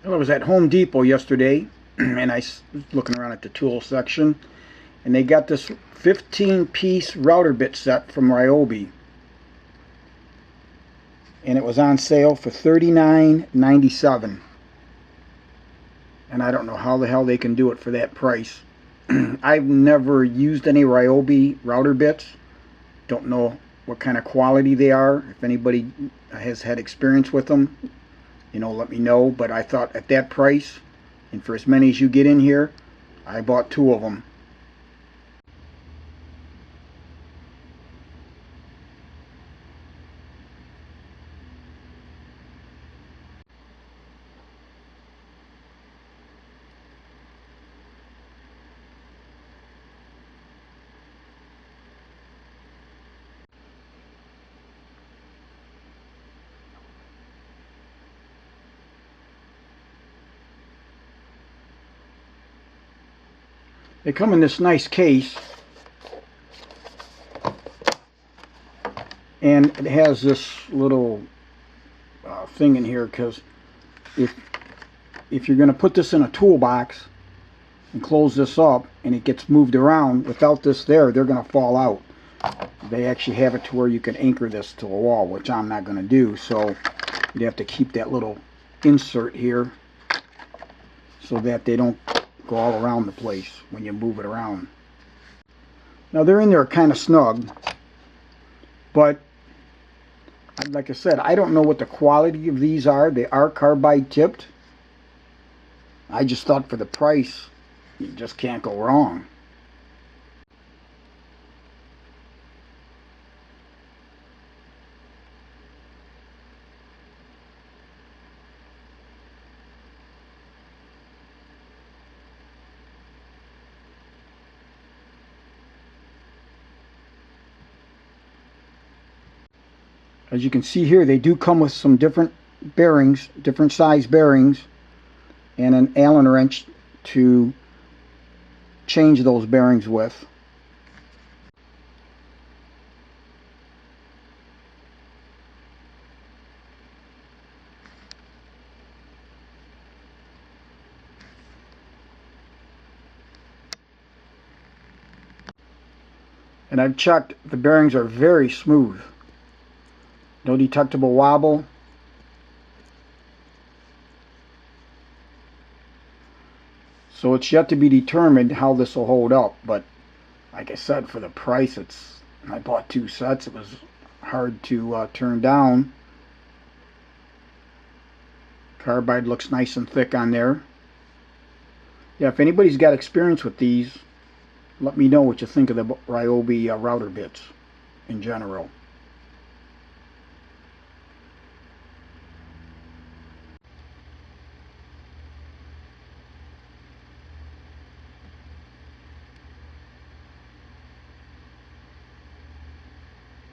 Well, I was at Home Depot yesterday, and I was looking around at the tool section, and they got this 15-piece router bit set from RYOBI, and it was on sale for $39.97. And I don't know how the hell they can do it for that price. I've never used any RYOBI router bits. Don't know what kind of quality they are. If anybody has had experience with them, let me know. But I thought at that price, and for as many as you get in here, I bought 2 of them. They come in this nice case, and it has this little thing in here, because if you're going to put this in a toolbox and close this up and it gets moved around without this there, they're going to fall out. They actually have it to where you can anchor this to a wall, which I'm not going to do, so you'd have to keep that little insert here so that they don't go all around the place when you move it around. Now they're in there kind of snug, but like I said, I don't know what the quality of these are. They are carbide tipped. I just thought for the price, you just can't go wrong. As you can see here, they do come with some different bearings, different size bearings, and an Allen wrench to change those bearings with. And I've checked, the bearings are very smooth. No detectable wobble. So it's yet to be determined how this will hold up, but like I said, for the price, I bought 2 sets. It was hard to turn down. Carbide looks nice and thick on there. Yeah, if anybody's got experience with these, let me know what you think of the RYOBI router bits in general.